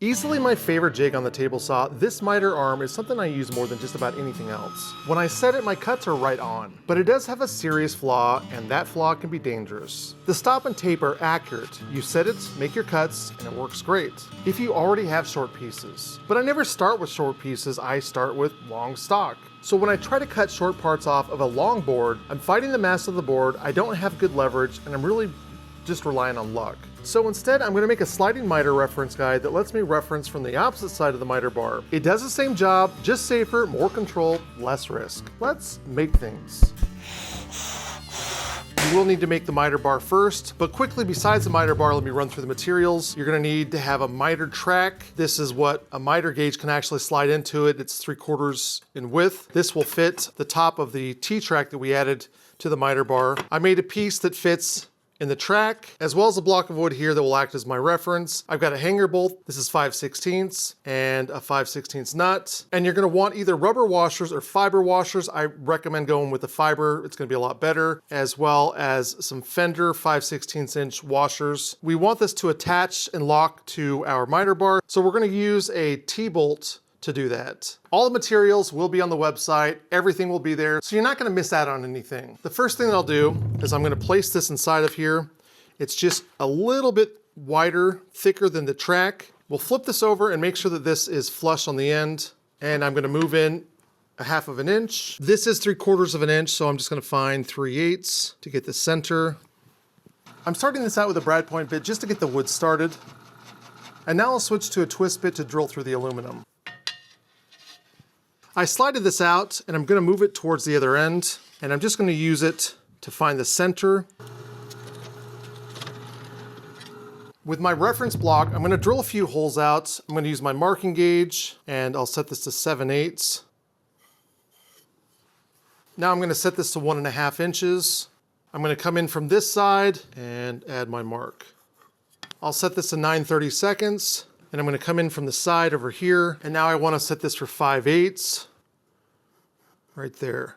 Easily my favorite jig on the table saw, this miter arm is something I use more than just about anything else. When I set it, my cuts are right on, but it does have a serious flaw, and that flaw can be dangerous. The stop and tape are accurate. You set it, make your cuts, and it works great if you already have short pieces. But I never start with short pieces, I start with long stock. So when I try to cut short parts off of a long board, I'm fighting the mass of the board, I don't have good leverage, and I'm really just relying on luck. So instead, I'm going to make a sliding miter reference guide that lets me reference from the opposite side of the miter bar. It does the same job, just safer, more control, less risk. Let's make things. You will need to make the miter bar first, but quickly besides the miter bar, let me run through the materials. You're going to need to have a miter track. This is what a miter gauge can actually slide into it. It's 3/4 in width. This will fit the top of the T-track that we added to the miter bar. I made a piece that fits in the track, as well as a block of wood here that will act as my reference. I've got a hanger bolt. This is 5/16 and a 5/16 nut. And you're gonna want either rubber washers or fiber washers. I recommend going with the fiber. It's gonna be a lot better, as well as some Fender 5/16 inch washers. We want this to attach and lock to our miter bar, so we're gonna use a T-bolt to do that. All the materials will be on the website, everything will be there, so you're not gonna miss out on anything. The first thing that I'll do is I'm gonna place this inside of here. It's just a little bit wider, thicker than the track. We'll flip this over and make sure that this is flush on the end, and I'm gonna move in a 1/2 of an inch. This is 3/4 of an inch, so I'm just gonna find 3/8 to get the center. I'm starting this out with a brad point bit just to get the wood started. And now I'll switch to a twist bit to drill through the aluminum. I slided this out and I'm gonna move it towards the other end, and I'm just gonna use it to find the center. With my reference block, I'm gonna drill a few holes out. I'm gonna use my marking gauge and I'll set this to 7/8. Now I'm gonna set this to 1.5 inches. I'm gonna come in from this side and add my mark. I'll set this to 9/32, and I'm gonna come in from the side over here, and now I wanna set this for 5/8, right there.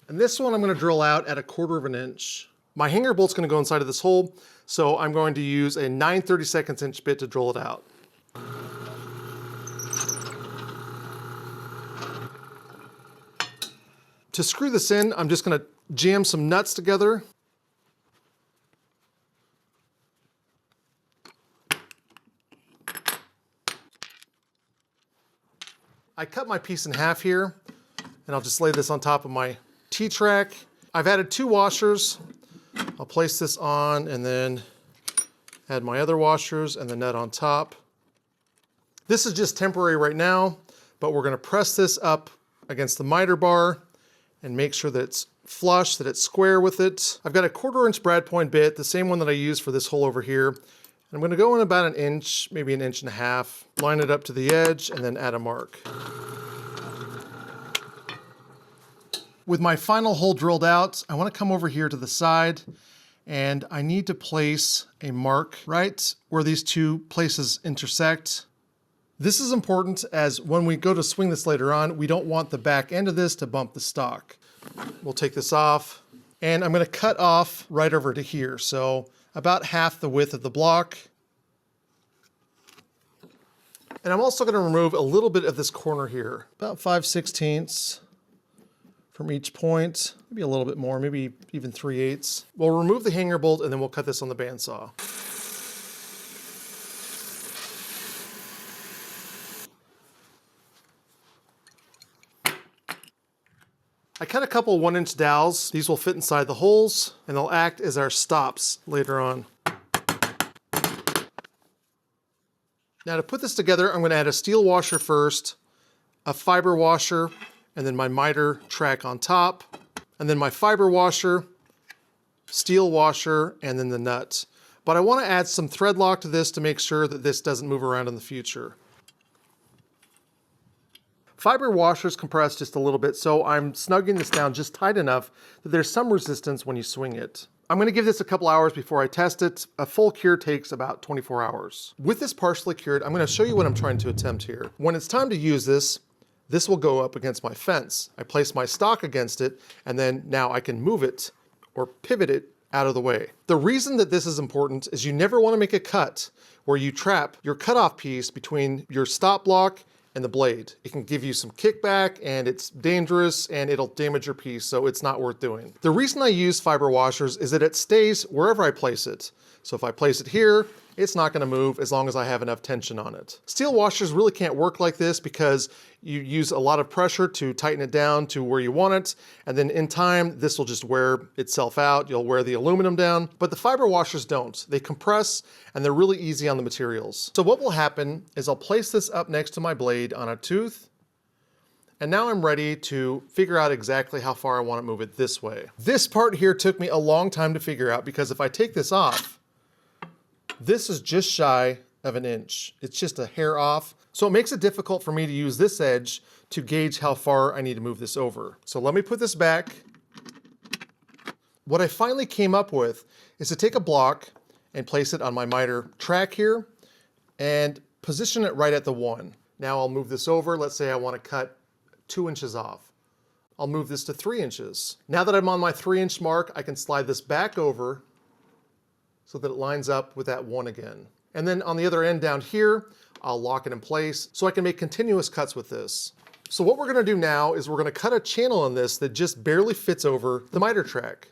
And this one I'm gonna drill out at 1/4 of an inch. My hanger bolt's gonna go inside of this hole, so I'm going to use a 9/32 inch bit to drill it out. To screw this in, I'm just gonna jam some nuts together. I cut my piece in half here, and I'll just lay this on top of my T-track. I've added 2 washers. I'll place this on and then add my other washers and the nut on top. This is just temporary right now, but we're gonna press this up against the miter bar and make sure that it's flush, that it's square with it. I've got a 1/4 inch brad point bit, the same one that I used for this hole over here. I'm gonna go in about 1 inch, maybe 1.5 inches, line it up to the edge, and then add a mark. With my final hole drilled out, I wanna come over here to the side, and I need to place a mark right where these two places intersect. This is important, as when we go to swing this later on, we don't want the back end of this to bump the stock. We'll take this off, and I'm gonna cut off right over to here, so about half the width of the block. And I'm also gonna remove a little bit of this corner here, about 5/16 from each point, maybe a little bit more, maybe even 3/8. We'll remove the hanger bolt and then we'll cut this on the bandsaw. I cut a couple 1-inch dowels. These will fit inside the holes and they'll act as our stops later on. Now to put this together, I'm gonna add a steel washer first, a fiber washer, and then my miter track on top, and then my fiber washer, steel washer, and then the nut. But I wanna add some thread lock to this to make sure that this doesn't move around in the future. Fiber washers compress just a little bit, so I'm snugging this down just tight enough that there's some resistance when you swing it. I'm gonna give this a couple hours before I test it. A full cure takes about 24 hours. With this partially cured, I'm gonna show you what I'm trying to attempt here. When it's time to use this, this will go up against my fence. I place my stock against it, and then now I can move it or pivot it out of the way. The reason that this is important is you never want to make a cut where you trap your cutoff piece between your stop block and the blade. It can give you some kickback and it's dangerous and it'll damage your piece, so it's not worth doing. The reason I use fiber washers is that it stays wherever I place it. So if I place it here, it's not going to move as long as I have enough tension on it. Steel washers really can't work like this because you use a lot of pressure to tighten it down to where you want it, and then in time this will just wear itself out. You'll wear the aluminum down, but the fiber washers don't. They compress and they're really easy on the materials. So what will happen is I'll place this up next to my blade on a tooth, and now I'm ready to figure out exactly how far I want to move it this way. This part here took me a long time to figure out because if I take this off, this is just shy of an inch. It's just a hair off. So it makes it difficult for me to use this edge to gauge how far I need to move this over. So let me put this back. What I finally came up with is to take a block and place it on my miter track here and position it right at the 1. Now I'll move this over. Let's say I want to cut 2 inches off. I'll move this to 3 inches. Now that I'm on my 3-inch mark, I can slide this back over so that it lines up with that 1 again. And then on the other end down here, I'll lock it in place so I can make continuous cuts with this. So what we're gonna do now is we're gonna cut a channel on this that just barely fits over the miter track.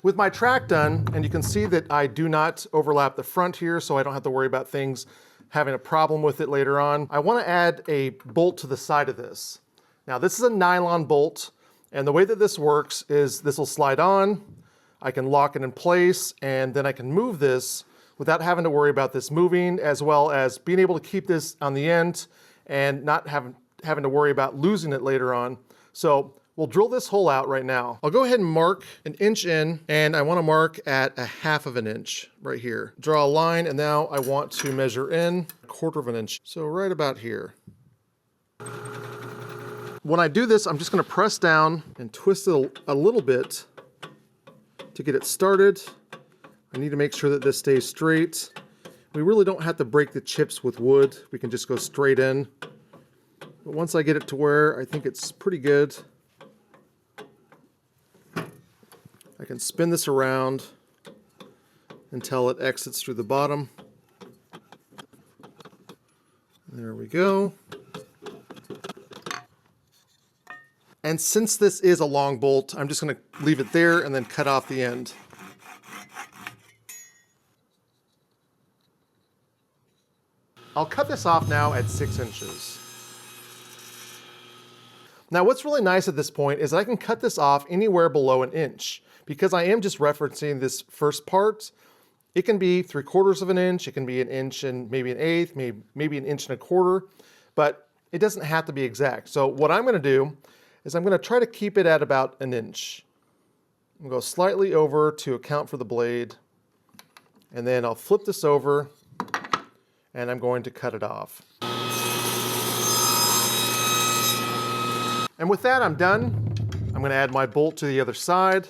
With my track done, and you can see that I do not overlap the front here, so I don't have to worry about things having a problem with it later on. I want to add a bolt to the side of this. Now this is a nylon bolt, and the way that this works is this will slide on, I can lock it in place, and then I can move this without having to worry about this moving, as well as being able to keep this on the end and not having to worry about losing it later on. So we'll drill this hole out right now. I'll go ahead and mark an inch in, and I want to mark at 1/2 of an inch right here. Draw a line, and now I want to measure in 1/4 of an inch. So right about here. When I do this, I'm just going to press down and twist it a little bit to get it started. I need to make sure that this stays straight. We really don't have to break the chips with wood. We can just go straight in. But once I get it to where I think it's pretty good, I can spin this around until it exits through the bottom. There we go. And since this is a long bolt, I'm just going to leave it there and then cut off the end. I'll cut this off now at 6 inches. Now what's really nice at this point is I can cut this off anywhere below an inch. Because I am just referencing this first part, it can be 3/4 of an inch, it can be an inch and maybe an eighth, maybe an inch and 1/4, but it doesn't have to be exact. So what I'm gonna do is I'm gonna try to keep it at about an inch. I'm gonna go slightly over to account for the blade, and then I'll flip this over, and I'm going to cut it off. And with that, I'm done. I'm gonna add my bolt to the other side.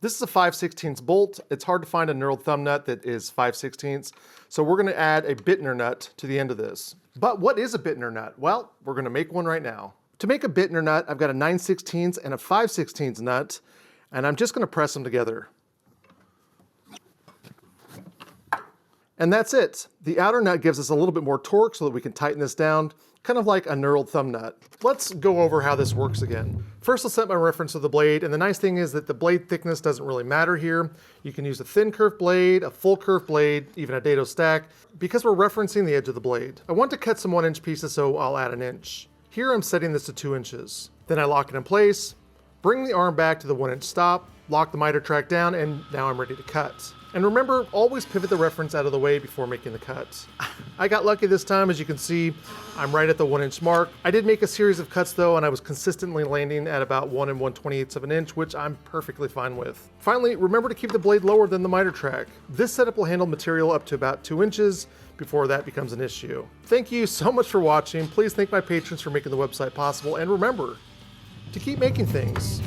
This is a 5/16 bolt. It's hard to find a knurled thumb nut that is 5/16, so we're gonna add a Bitner nut to the end of this. But what is a Bitner nut? Well, we're gonna make one right now. To make a Bitner nut, I've got a 9/16 and a 5/16 nut, and I'm just gonna press them together. And that's it. The outer nut gives us a little bit more torque so that we can tighten this down, kind of like a knurled thumb nut. Let's go over how this works again. First, I'll set my reference to the blade, and the nice thing is that the blade thickness doesn't really matter here. You can use a thin curved blade, a full curved blade, even a dado stack, because we're referencing the edge of the blade. I want to cut some 1-inch pieces, so I'll add an inch. Here I'm setting this to 2 inches. Then I lock it in place, bring the arm back to the 1-inch stop, lock the miter track down, and now I'm ready to cut. And remember, always pivot the reference out of the way before making the cut. I got lucky this time. As you can see, I'm right at the 1-inch mark. I did make a series of cuts though, and I was consistently landing at about 1 1/28 of an inch, which I'm perfectly fine with. Finally, remember to keep the blade lower than the miter track. This setup will handle material up to about 2 inches before that becomes an issue. Thank you so much for watching. Please thank my patrons for making the website possible, and remember to keep making things.